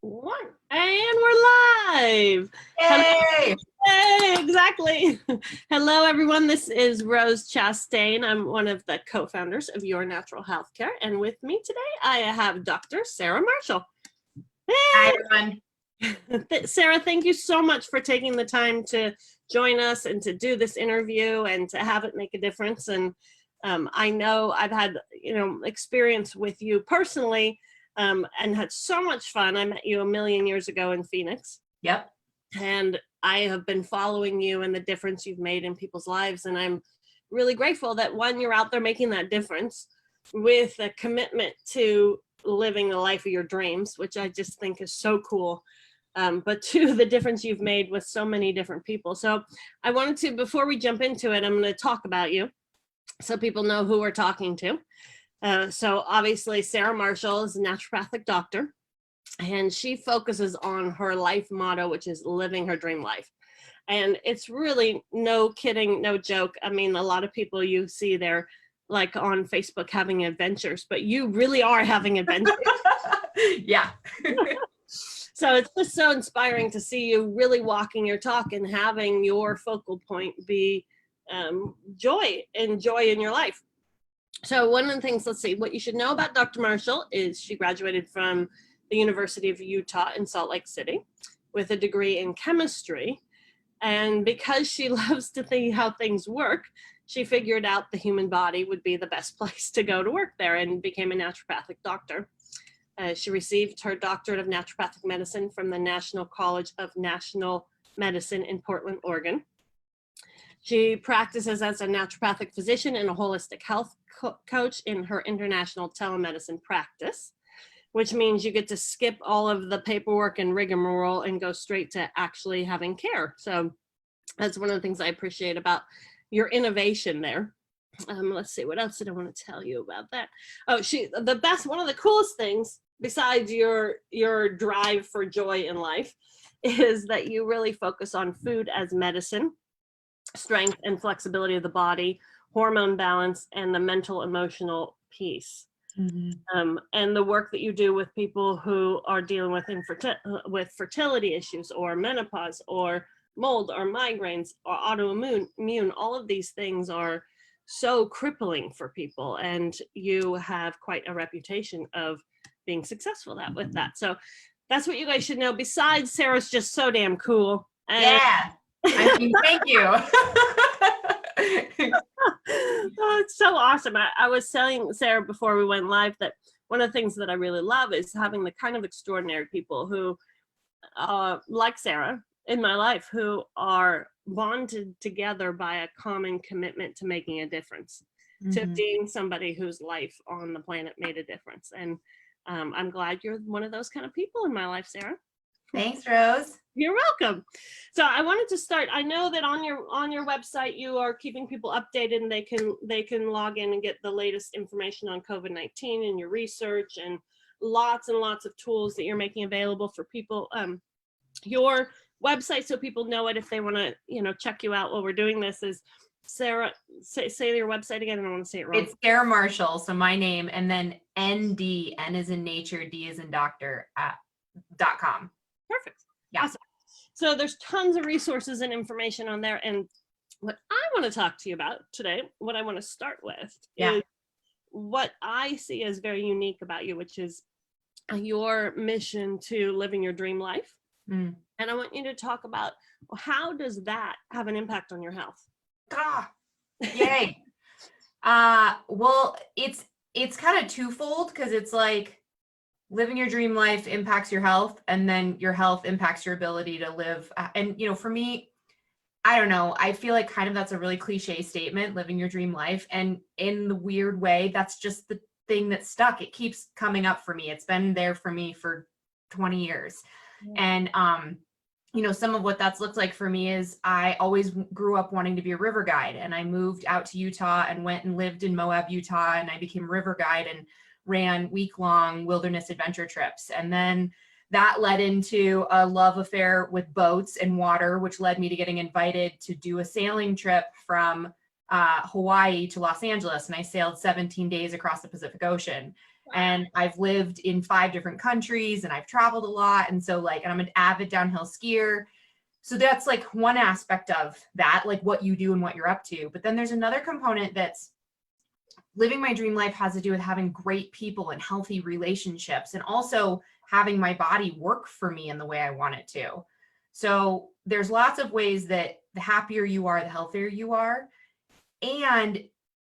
One, and we're live. Yay! Hey, exactly. Hello, everyone. This is Rose Chastain. I'm one of the co-founders of Your Natural Healthcare, and with me today, I have Dr. Sarah Marshall. Hey. Hi, everyone. Sarah, thank you so much for taking the time to join us and to do this interview and to have it make a difference. And I know I've had, experience with you personally. And had so much fun. I met you a million years ago in Phoenix. Yep. And I have been following you and the difference you've made in people's lives. And I'm really grateful that, one, you're out there making that difference with a commitment to living the life of your dreams, which I just think is so cool. But two, the difference you've made with so many different people. So I wanted to, before we jump into it, I'm going to talk about you so people know who we're talking to. So obviously Sarah Marshall is a naturopathic doctor, and she focuses on her life motto, which is living her dream life. And it's really no kidding, no joke. I mean, a lot of people you see there like on Facebook having adventures, but you really are having adventures. Yeah. So it's just so inspiring to see you really walking your talk and having your focal point be joy in your life. So one of the things, let's see, what you should know about Dr. Marshall is she graduated from the University of Utah in Salt Lake City with a degree in chemistry. And because she loves to think how things work, she figured out the human body would be the best place to go to work there and became a naturopathic doctor. She received her doctorate of naturopathic medicine from the National College of National Medicine in Portland, Oregon. She practices as a naturopathic physician and a holistic health coach in her international telemedicine practice, which means you get to skip all of the paperwork and rigmarole and go straight to actually having care. So that's one of the things I appreciate about your innovation there. Let's see, what else did I want to tell you about that? Oh, one of the coolest things besides your drive for joy in life is that you really focus on food as medicine, strength and flexibility of the body, hormone balance, and the mental emotional peace. Mm-hmm. And the work that you do with people who are dealing with fertility issues or menopause or mold or migraines or autoimmune, all of these things are so crippling for people, and you have quite a reputation of being successful with that. So that's what you guys should know. Besides, Sarah's just so damn cool. And yeah. I mean, thank you. Oh, it's so awesome. I was telling Sarah before we went live that one of the things that I really love is having the kind of extraordinary people who, like Sarah in my life, who are bonded together by a common commitment to making a difference, to being somebody whose life on the planet made a difference. And I'm glad you're one of those kind of people in my life, Sarah. Thanks, Rose. You're welcome. So I wanted to start. I know that on your website you are keeping people updated, and they can log in and get the latest information on COVID-19 and your research and lots and lots of tools that you're making available for people. Your website, so people know it if they want to, check you out while we're doing this, is Sarah. Say your website again. I don't want to say it wrong. It's Sarah Marshall. So my name, and then ND, N is in nature, D is in doctor, .com. Perfect. Yeah. Awesome. So there's tons of resources and information on there. And what I want to talk to you about today, what I want to start with is what I see as very unique about you, which is your mission to living your dream life. And I want you to talk about, well, how does that have an impact on your health? Yay. Well, it's kind of twofold, because it's like, living your dream life impacts your health, and then your health impacts your ability to live. And, for me, I don't know, I feel like kind of that's a really cliche statement, living your dream life. And in the weird way, that's just the thing that stuck. It keeps coming up for me. It's been there for me for 20 years. And, some of what that's looked like for me is I always grew up wanting to be a river guide. And I moved out to Utah and went and lived in Moab, Utah, and I became a river guide and ran week-long wilderness adventure trips. And then that led into a love affair with boats and water, which led me to getting invited to do a sailing trip from Hawaii to Los Angeles. And I sailed 17 days across the Pacific Ocean. And I've lived in 5 different countries and I've traveled a lot. And so like, and I'm an avid downhill skier. So that's like one aspect of that, like what you do and what you're up to. But then there's another component that's living my dream life has to do with having great people and healthy relationships, and also having my body work for me in the way I want it to. So there's lots of ways that the happier you are, the healthier you are. And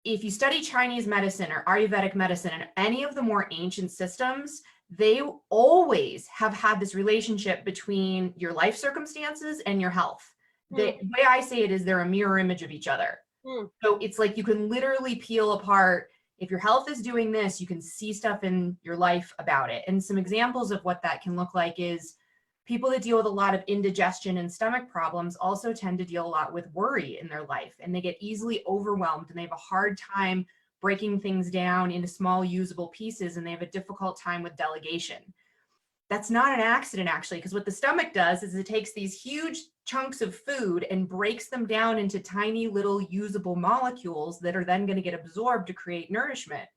if you study Chinese medicine or Ayurvedic medicine and any of the more ancient systems, they always have had this relationship between your life circumstances and your health. The way I say it is they're a mirror image of each other. So it's like you can literally peel apart. If your health is doing this, you can see stuff in your life about it. And some examples of what that can look like is people that deal with a lot of indigestion and stomach problems also tend to deal a lot with worry in their life, and they get easily overwhelmed and they have a hard time breaking things down into small usable pieces, and they have a difficult time with delegation. That's not an accident, actually, because what the stomach does is it takes these huge chunks of food and breaks them down into tiny little usable molecules that are then going to get absorbed to create nourishment.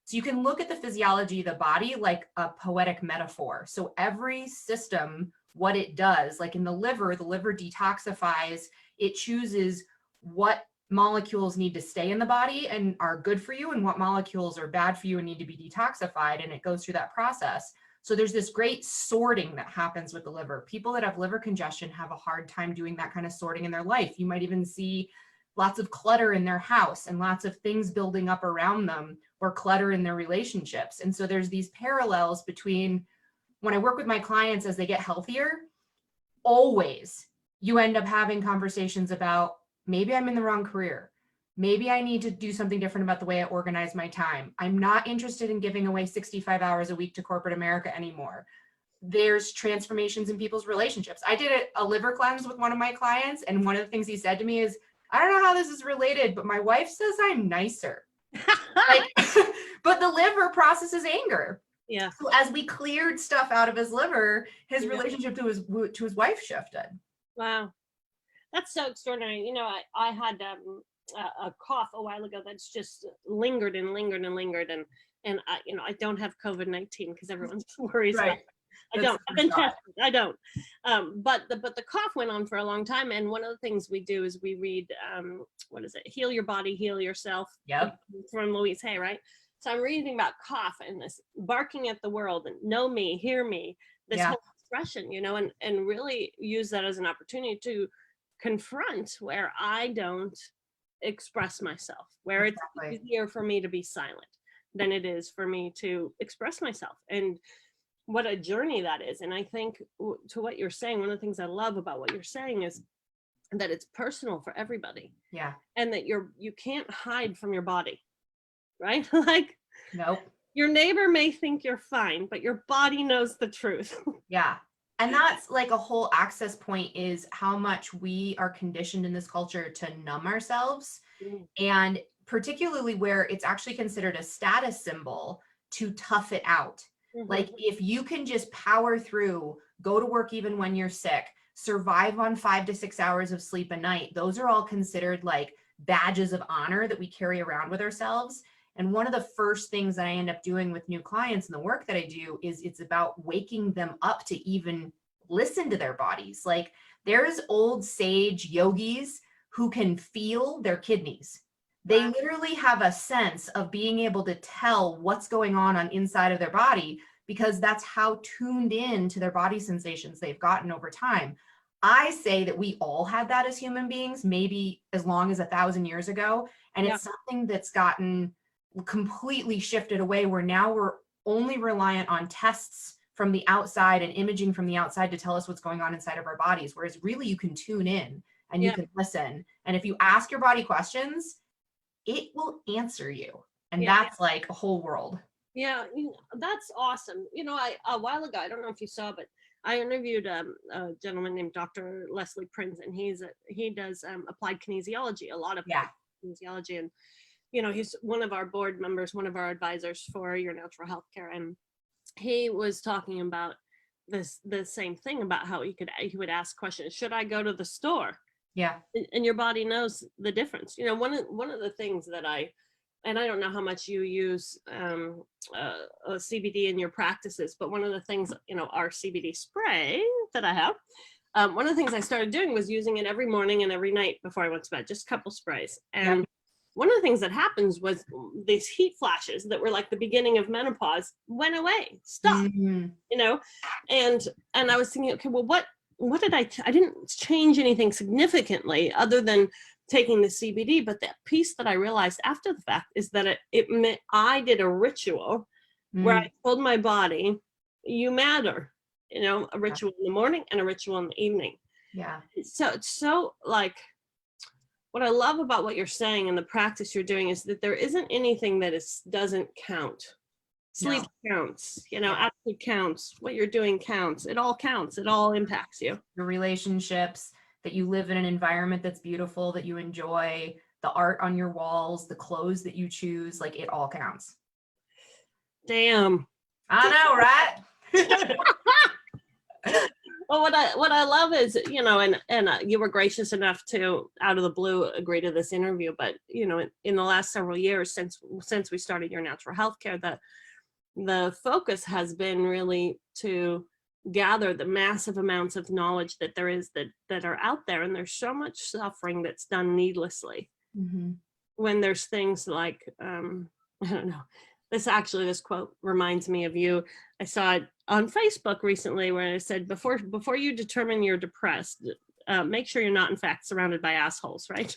So you can look at the physiology of the body like a poetic metaphor. So every system, what it does, like in the liver detoxifies, it chooses what molecules need to stay in the body and are good for you and what molecules are bad for you and need to be detoxified. And it goes through that process. So there's this great sorting that happens with the liver. People that have liver congestion have a hard time doing that kind of sorting in their life. You might even see lots of clutter in their house and lots of things building up around them, or clutter in their relationships. And so there's these parallels between when I work with my clients as they get healthier, always you end up having conversations about maybe I'm in the wrong career. Maybe I need to do something different about the way I organize my time. I'm not interested in giving away 65 hours a week to corporate America anymore. There's transformations in people's relationships. I did a liver cleanse with one of my clients, and one of the things he said to me is, I don't know how this is related, but my wife says I'm nicer. Like, but the liver processes anger. Yeah. So as we cleared stuff out of his liver, his relationship to his wife shifted. Wow. That's so extraordinary. You know, I had a cough a while ago that's just lingered and lingered and lingered. And I, you know, I don't have COVID-19 because everyone's worries about it. I don't. I've been tested. I don't. But the cough went on for a long time. And one of the things we do is we read, what is it? Heal Your Body, Heal Yourself. Yep. From Louise Hay, right? So I'm reading about cough and this barking at the world and know me, hear me, this whole expression, you know, and really use that as an opportunity to confront where I don't express myself, where it's easier for me to be silent than it is for me to express myself. And what a journey that is. And I think to what you're saying, one of the things I love about what you're saying is that it's personal for everybody. Yeah. And that you can't hide from your body, right? Like, nope. Your neighbor may think you're fine, but your body knows the truth. Yeah. And that's like a whole access point, is how much we are conditioned in this culture to numb ourselves. And particularly where it's actually considered a status symbol to tough it out. Like if you can just power through, go to work even when you're sick, survive on 5 to 6 hours of sleep a night, those are all considered like badges of honor that we carry around with ourselves. And one of the first things that I end up doing with new clients and the work that I do is it's about waking them up to even listen to their bodies. Like there's old sage yogis who can feel their kidneys. They literally have a sense of being able to tell what's going on inside of their body, because that's how tuned in to their body sensations they've gotten over time. I say that we all had that as human beings, maybe as long as 1,000 years ago. And it's something that's gotten completely shifted away, where now we're only reliant on tests from the outside and imaging from the outside to tell us what's going on inside of our bodies. Whereas really you can tune in and you can listen. And if you ask your body questions, it will answer you. And that's like a whole world. Yeah, that's awesome. You know, a while ago, I don't know if you saw, but I interviewed a gentleman named Dr. Leslie Prince, and he does applied kinesiology, a lot of kinesiology. And, you know, he's one of our board members, one of our advisors for Your Natural Healthcare. And he was talking about the same thing, about how he would ask questions. Should I go to the store? Yeah. And your body knows the difference. You know, one of the things that I and I don't know how much you use CBD in your practices, but one of the things, our CBD spray that I have, one of the things I started doing was using it every morning and every night before I went to bed, just a couple sprays. And Yep. one of the things that happens was these heat flashes that were like the beginning of menopause went away, stopped, and I was thinking, okay, well, what did I didn't change anything significantly other than taking the CBD, but that piece that I realized after the fact is that it meant I did a ritual where I told my body, you matter, a ritual in the morning and a ritual in the evening. Yeah. So it's so like, what I love about what you're saying and the practice you're doing is that there isn't anything that doesn't count. Sleep counts, absolute counts. What you're doing counts. It all counts. It all impacts you. Your relationships, that you live in an environment that's beautiful, that you enjoy, the art on your walls, the clothes that you choose, like it all counts. Damn. I know, right? Well, what I love is, and you were gracious enough to, out of the blue, agree to this interview. But, in the last several years since we started Your Natural Healthcare, the focus has been really to gather the massive amounts of knowledge that there is that are out there. And there's so much suffering that's done needlessly when there's things like, I don't know, this quote reminds me of you. I saw it on Facebook recently where it said, before you determine you're depressed, make sure you're not in fact surrounded by assholes, right?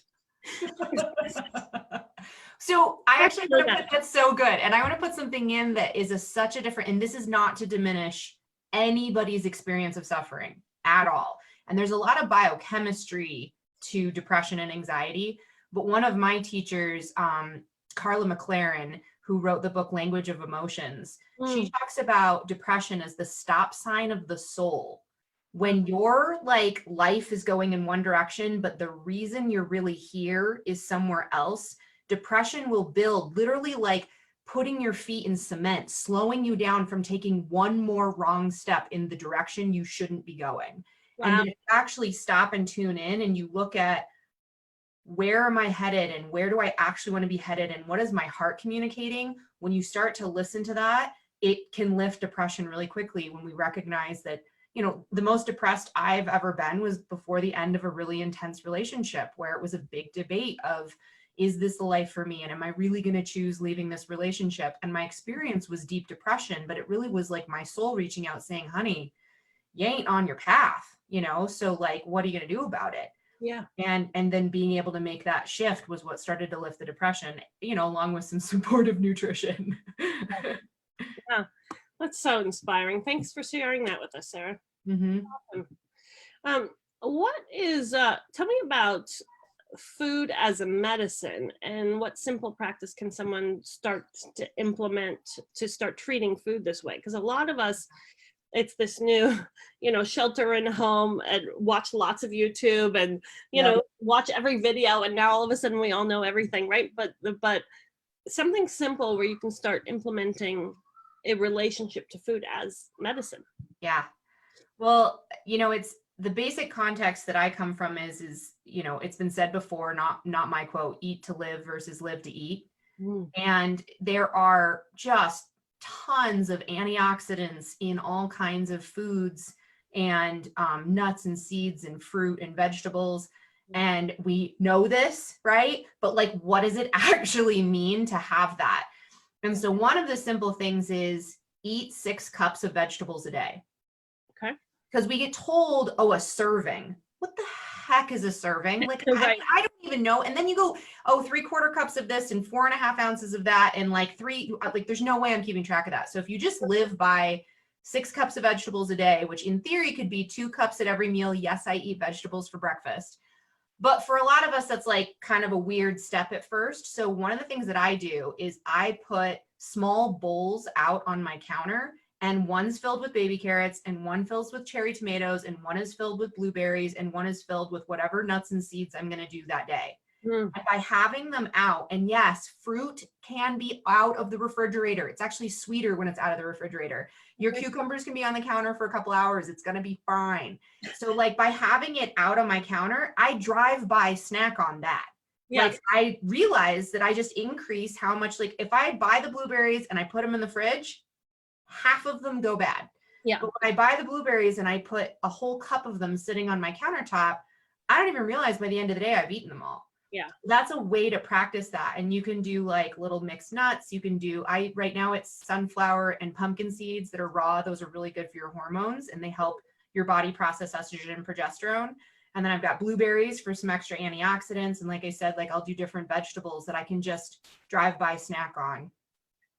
So I actually want to put, that's so good. And I want to put something in that is such a different, and this is not to diminish anybody's experience of suffering at all. And there's a lot of biochemistry to depression and anxiety. But one of my teachers, Carla McLaren, who wrote the book Language of Emotions, she talks about depression as the stop sign of the soul. When your life is going in one direction, but the reason you're really here is somewhere else, depression will build, literally like putting your feet in cement, slowing you down from taking one more wrong step in the direction you shouldn't be going. Wow. And then if you actually stop and tune in and you look at, where am I headed and where do I actually want to be headed and what is my heart communicating? When you start to listen to that, it can lift depression really quickly when we recognize that, the most depressed I've ever been was before the end of a really intense relationship where it was a big debate of, is this the life for me? And am I really going to choose leaving this relationship? And my experience was deep depression, but it really was like my soul reaching out saying, honey, you ain't on your path, so what are you going to do about it? Yeah. And then being able to make that shift was what started to lift the depression, along with some supportive nutrition. Yeah, that's so inspiring. Thanks for sharing that with us, Sarah. Awesome. What is, tell me about food as a medicine and what simple practice can someone start to implement to start treating food this way? Because a lot of us, it's this new, shelter in home and watch lots of YouTube and, watch every video. And now all of a sudden we all know everything, right? But something simple where you can start implementing a relationship to food as medicine. Yeah. Well, it's the basic context that I come from is, it's been said before, not my quote, eat to live versus live to eat. And there are just tons of antioxidants in all kinds of foods and nuts and seeds and fruit and vegetables. And we know this, right? But what does it actually mean to have that? And so one of the simple things is eat 6 cups of vegetables a day. Okay. Because we get told, a serving. What the heck is a serving? Right. I don't even know. And then you go, 3/4 cups of this and 4.5 ounces of that. And there's no way I'm keeping track of that. So if you just live by 6 cups of vegetables a day, which in theory could be 2 cups at every meal. Yes, I eat vegetables for breakfast. But for a lot of us, that's kind of a weird step at first. So one of the things that I do is I put small bowls out on my counter, and one's filled with baby carrots and one fills with cherry tomatoes and one is filled with blueberries and one is filled with whatever nuts and seeds I'm going to do that day. And by having them out, and yes, fruit can be out of the refrigerator. It's actually sweeter when it's out of the refrigerator. Your cucumbers can be on the counter for a couple hours. It's going to be fine. So by having it out on my counter, I drive by snack on that. Yes. Like I realized that I just increase how much, like if I buy the blueberries and I put them in the fridge, half of them go bad. Yeah. But when I buy the blueberries and I put a whole cup of them sitting on my countertop, I don't even realize by the end of the day I've eaten them all. Yeah. That's a way to practice that. And you can do like little mixed nuts. You can do, right now it's sunflower and pumpkin seeds that are raw. Those are really good for your hormones and they help your body process estrogen and progesterone. And then I've got blueberries for some extra antioxidants. And like I said, like I'll do different vegetables that I can just drive by snack on.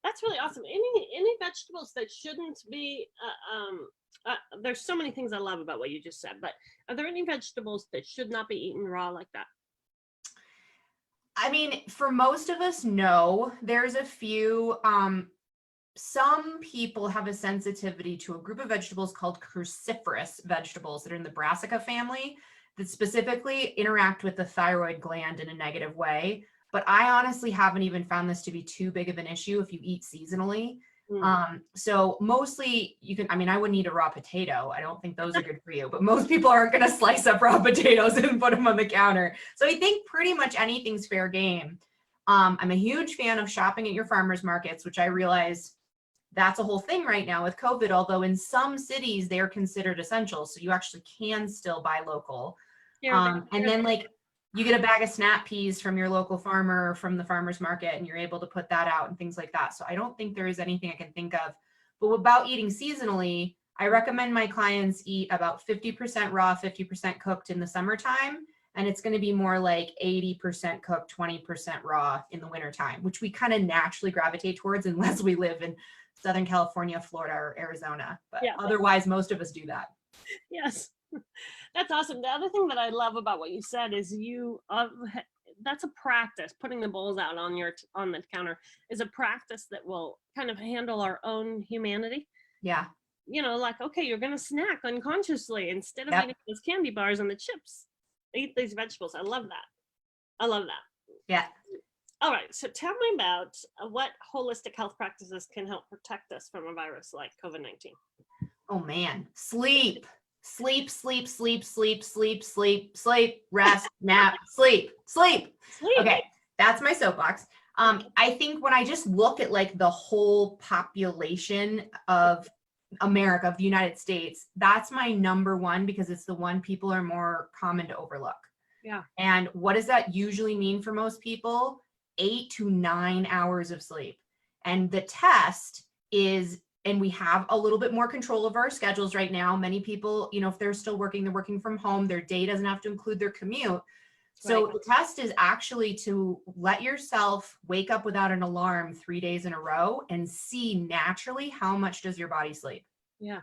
That's really awesome. Any vegetables that shouldn't be, there's so many things I love about what you just said, but are there any vegetables that should not be eaten raw like that? I mean, for most of us, no. There's a few, some people have a sensitivity to a group of vegetables called cruciferous vegetables that are in the brassica family that specifically interact with the thyroid gland in a negative way. But I honestly haven't even found this to be too big of an issue if you eat seasonally. So mostly you can, I mean, I wouldn't eat a raw potato. I don't think those are good for you, but most people aren't going to slice up raw potatoes and put them on the counter. So I think pretty much anything's fair game. I'm a huge fan of shopping at your farmers markets, which I realize that's a whole thing right now with COVID, although in some cities they're considered essential. So you actually can still buy local. And then like you get a bag of snap peas from your local farmer or from the farmer's market and you're able to put that out and things like that. So I don't think there is anything I can think of. But about eating seasonally, I recommend my clients eat about 50% raw, 50% cooked in the summertime. And it's going to be more like 80% cooked, 20% raw in the wintertime, which we kind of naturally gravitate towards unless we live in Southern California, Florida, or Arizona. But otherwise, most of us do that. Yes. That's awesome. The other thing that I love about what you said is that's a practice. Putting the bowls out on the counter is a practice that will kind of handle our own humanity. Yeah. You know, like, okay, you're going to snack unconsciously instead of eating those candy bars and the chips. Eat these vegetables. I love that. I love that. Yeah. All right. So tell me about what holistic health practices can help protect us from a virus like COVID-19. Oh man, sleep, rest, nap, sleep. Okay, that's my soapbox. I think when I just look at like the whole population of America, of the United States, that's my number one because it's the one people are more common to overlook. Yeah. And what does that usually mean for most people? 8 to 9 hours of sleep. And the test is, and we have a little bit more control over our schedules right now. Many people, you know, if they're still working, they're working from home, their day doesn't have to include their commute. So the test is actually to let yourself wake up without an alarm 3 days in a row and see naturally how much does your body sleep. Yeah.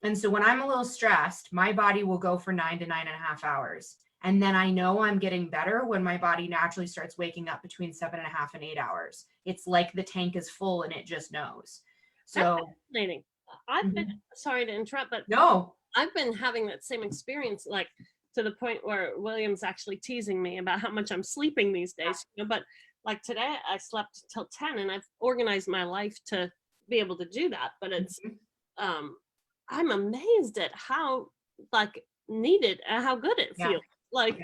And so when I'm a little stressed, my body will go for 9 to 9.5 hours. And then I know I'm getting better when my body naturally starts waking up between 7.5 and 8 hours. It's like the tank is full and it just knows. So that's fascinating. I've been, sorry to interrupt, but no, I've been having that same experience, like to the point where William's actually teasing me about how much I'm sleeping these days. You know, but like today I slept till 10 and I've organized my life to be able to do that. But it's, I'm amazed at how like needed and how good it feels. Like,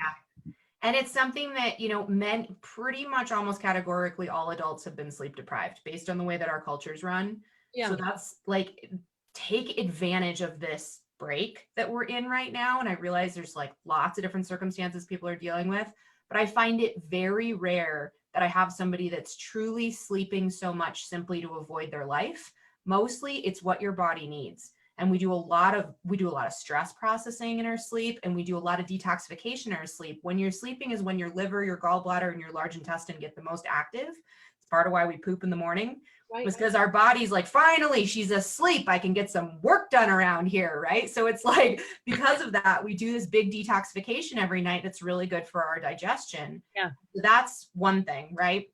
and it's something that, you know, men pretty much almost categorically all adults have been sleep deprived based on the way that our cultures run. Yeah. So that's like, take advantage of this break that we're in right now. And I realize there's like lots of different circumstances people are dealing with, but I find it very rare that I have somebody that's truly sleeping so much simply to avoid their life. Mostly it's what your body needs. And we do a lot of stress processing in our sleep, and we do a lot of detoxification in our sleep. When you're sleeping is when your liver, your gallbladder, and your large intestine get the most active. It's part of why we poop in the morning. Right. It's because our body's like, finally, she's asleep. I can get some work done around here, right? So it's like, because of that, we do this big detoxification every night that's really good for our digestion. Yeah. So that's one thing, right?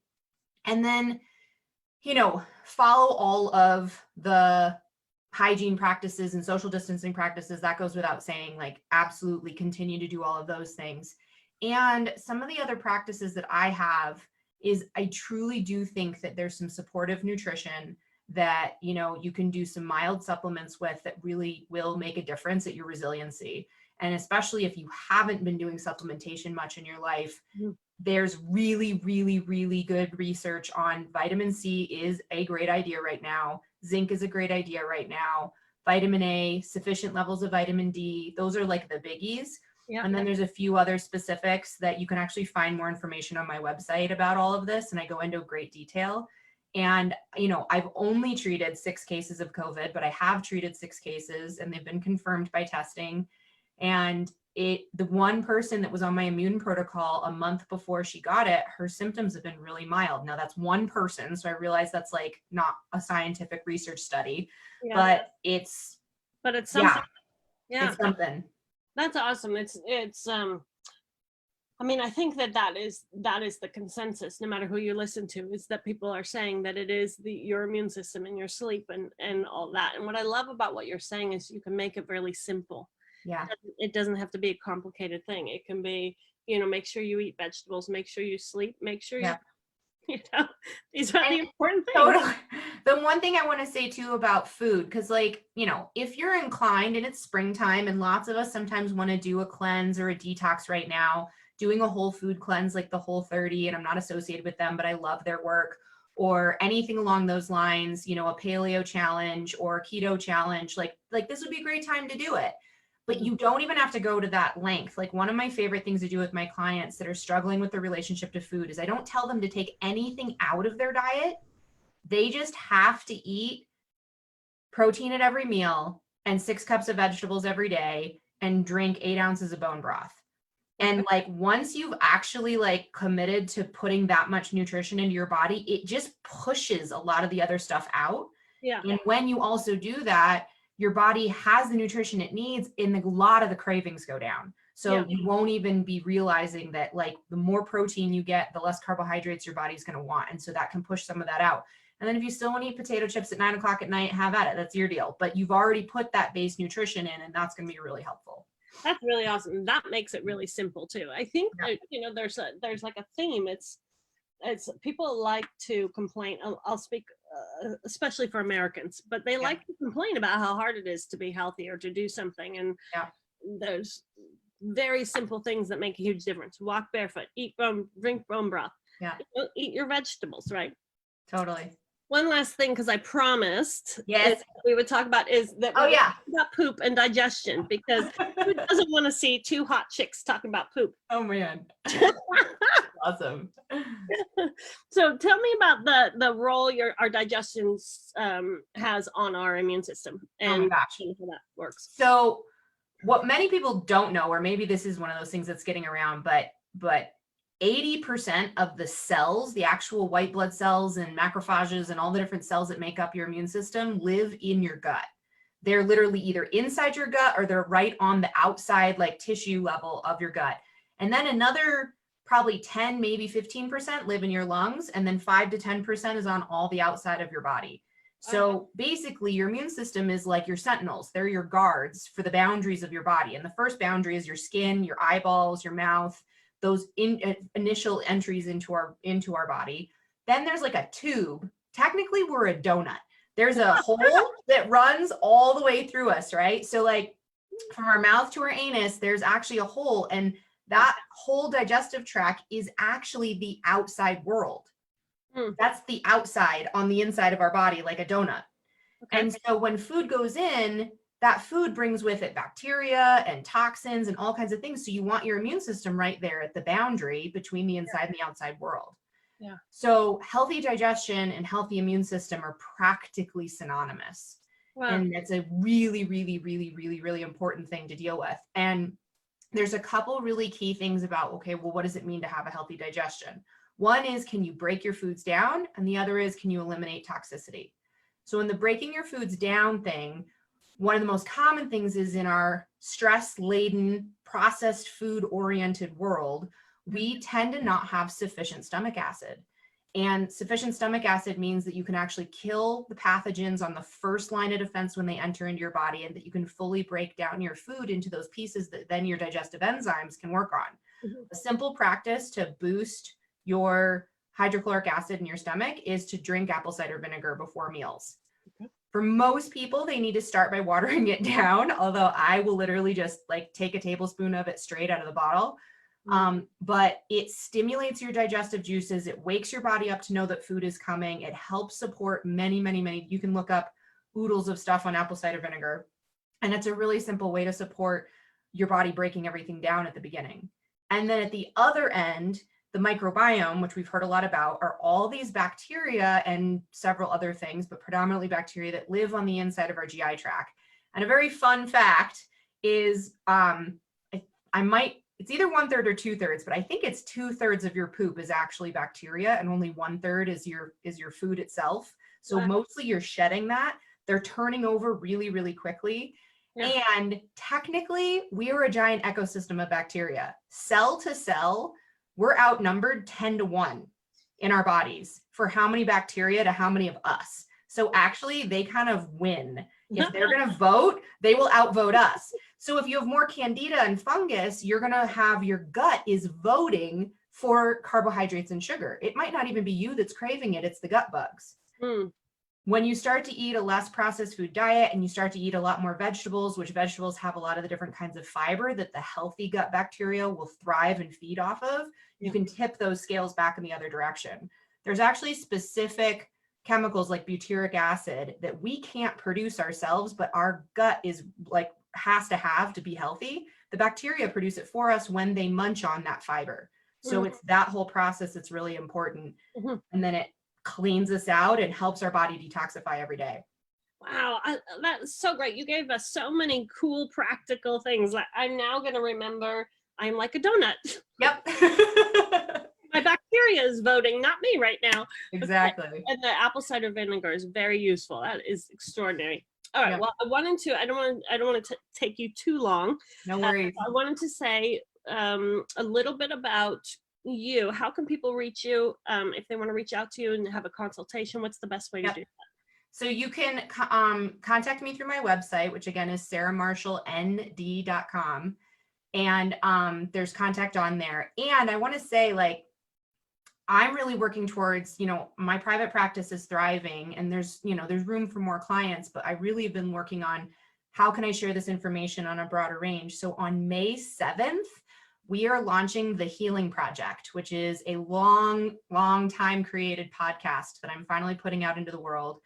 And then, you know, follow all of the hygiene practices and social distancing practices. That goes without saying, like absolutely continue to do all of those things. And some of the other practices that I have is I truly do think that there's some supportive nutrition that, you know, you can do some mild supplements with that really will make a difference at your resiliency. And especially if you haven't been doing supplementation much in your life, there's really, really, really good research on vitamin C is a great idea right now. Zinc is a great idea right now. Vitamin A, sufficient levels of vitamin D. Those are like the biggies. Yeah. And then there's a few other specifics that you can actually find more information on my website about all of this. And I go into great detail. And, you know, I've only treated 6 cases of COVID, but I have treated 6 cases and they've been confirmed by testing. And the one person that was on my immune protocol a month before she got it, her symptoms have been really mild. Now that's one person. So I realize that's like not a scientific research study, but it's something. Yeah. It's something. That's awesome. I mean, I think that is the consensus, no matter who you listen to, is that people are saying that it is your immune system and your sleep and all that. And what I love about what you're saying is you can make it really simple. Yeah. It doesn't have to be a complicated thing. It can be, you know, make sure you eat vegetables, make sure you sleep, make sure you know, these are the important things. Totally. The one thing I want to say too about food, because like, you know, if you're inclined and it's springtime and lots of us sometimes want to do a cleanse or a detox right now, doing a whole food cleanse like the Whole30, and I'm not associated with them, but I love their work, or anything along those lines, you know, a paleo challenge or a keto challenge, like this would be a great time to do it. But you don't even have to go to that length. Like one of my favorite things to do with my clients that are struggling with their relationship to food is I don't tell them to take anything out of their diet. They just have to eat protein at every meal and 6 cups of vegetables every day and drink 8 ounces of bone broth. And like, once you've actually like committed to putting that much nutrition into your body, it just pushes a lot of the other stuff out. Yeah. And when you also do that, your body has the nutrition it needs and a lot of the cravings go down. So you won't even be realizing that like the more protein you get, the less carbohydrates your body's going to want. And so that can push some of that out. And then if you still want to eat potato chips at 9 o'clock at night, have at it. That's your deal. But you've already put that base nutrition in, and that's going to be really helpful. That's really awesome. That makes it really simple too. I think that, you know, there's like a theme. It's people like to complain. I'll speak especially for Americans, but they like to complain about how hard it is to be healthy or to do something. And there's very simple things that make a huge difference. Walk barefoot, drink bone broth, eat your vegetables, right? Totally. One last thing, because I promised we would talk about is that about poop and digestion, because who doesn't want to see 2 hot chicks talking about poop? Oh man. Awesome. So tell me about the role our digestion has on our immune system and how that works. So what many people don't know, or maybe this is one of those things that's getting around, but 80% of the cells, the actual white blood cells and macrophages and all the different cells that make up your immune system live in your gut. They're literally either inside your gut or they're right on the outside, like tissue level of your gut. And then another probably 10, maybe 15% live in your lungs. And then 5 to 10% is on all the outside of your body. So basically your immune system is like your sentinels. They're your guards for the boundaries of your body. And the first boundary is your skin, your eyeballs, your mouth, those initial entries into our body. Then there's like a tube. Technically we're a donut. There's a hole that runs all the way through us, right? So like from our mouth to our anus, there's actually a hole, and that whole digestive tract is actually the outside world. That's the outside on the inside of our body, like a donut. And so when food goes in, that food brings with it bacteria and toxins and all kinds of things. So you want your immune system right there at the boundary between the inside and the outside world. Yeah. So healthy digestion and healthy immune system are practically synonymous. Wow. And that's a really, really, really, really, really important thing to deal with. And there's a couple really key things about, okay, well, what does it mean to have a healthy digestion? One is, can you break your foods down? And the other is, can you eliminate toxicity? So in the breaking your foods down thing, one of the most common things is in our stress-laden, processed food-oriented world, we tend to not have sufficient stomach acid. And sufficient stomach acid means that you can actually kill the pathogens on the first line of defense when they enter into your body, and that you can fully break down your food into those pieces that then your digestive enzymes can work on. A simple practice to boost your hydrochloric acid in your stomach is to drink apple cider vinegar before meals. For most people, they need to start by watering it down, although I will literally just like take a tablespoon of it straight out of the bottle. But it stimulates your digestive juices. It wakes your body up to know that food is coming. It helps support many, you can look up oodles of stuff on apple cider vinegar. And it's a really simple way to support your body breaking everything down at the beginning. And then at the other end, the microbiome, which we've heard a lot about, are all these bacteria and several other things, but predominantly bacteria that live on the inside of our GI tract. And a very fun fact is, it's either 1/3 or 2/3, but I think it's 2/3 of your poop is actually bacteria and only 1/3 is your food itself. So Wow. mostly you're shedding that. They're turning over really quickly. Yeah. And technically we are a giant ecosystem of bacteria. Cell to cell, we're outnumbered 10-1 in our bodies for how many bacteria to how many of us. So actually they kind of win. If they're going to vote, they will outvote us. So if you have more candida and fungus, you're going to have your gut is voting for carbohydrates and sugar. It might not even be you that's craving it. It's the gut bugs. When you start to eat a less processed food diet and you start to eat a lot more vegetables, which vegetables have a lot of the different kinds of fiber that the healthy gut bacteria will thrive and feed off of, you can tip those scales back in the other direction. There's actually specific chemicals like butyric acid that we can't produce ourselves, but our gut is like has to have to be healthy. The bacteria produce it for us when they munch on that fiber. So it's that whole process that's really important. And then it cleans us out and helps our body detoxify every day. Wow, that's so great. You gave us so many cool practical things. I'm now going to remember I'm like a donut. Yep. My bacteria is voting, not me right now. Exactly. And the apple cider vinegar is very useful. That is extraordinary. All right. Well, I don't want to take you too long. No worries. I wanted to say a little bit about you. How can people reach you if they want to reach out to you and have a consultation? What's the best way to do that? So you can contact me through my website, which again is sarahmarshallnd.com. And there's contact on there. And I want to say, like, I'm really working towards, my private practice is thriving and there's room for more clients, but I really have been working on how can I share this information on a broader range. So on May 7th, we are launching the Healing Project, which is a long time created podcast that I'm finally putting out into the world.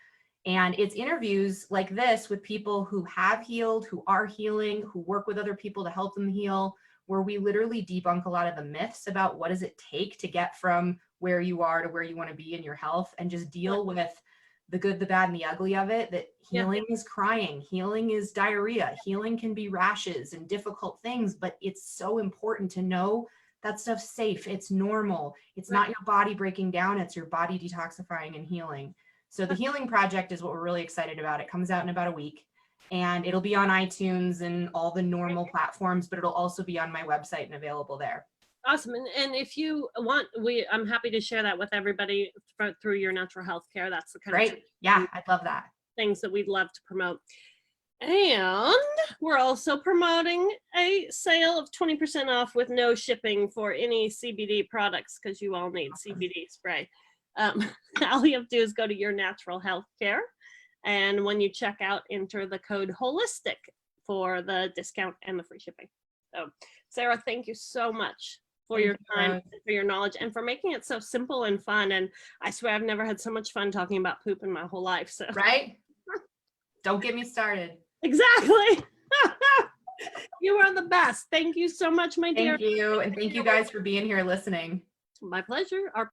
And it's interviews like this with people who have healed, who are healing, who work with other people to help them heal, where we literally debunk a lot of the myths about what does it take to get from where you are to where you want to be in your health, and just deal with the good, the bad, and the ugly of it. That healing is crying, healing is diarrhea, healing can be rashes and difficult things, but it's so important to know that stuff's safe. It's normal. It's not your body breaking down. It's your body detoxifying and healing. So the Healing Project is what we're really excited about. It comes out in about a week and it'll be on iTunes and all the normal platforms, but it'll also be on my website and available there. Awesome. And if you want, I'm happy to share that with everybody through your natural health care. That's the kind of I'd love that. Things that we'd love to promote. And we're also promoting a sale of 20% off with no shipping for any CBD products, because you all need CBD spray. All you have to do is go to Your Natural Health Care, and when you check out, enter the code HOLISTIC for the discount and the free shipping. So Sarah, thank you so much for your time, for your knowledge, and for making it so simple and fun. And I swear I've never had so much fun talking about poop in my whole life. So Don't get me started. Exactly. You are the best. Thank you so much, my dear. Thank you. And thank you guys for being here listening. My pleasure. Our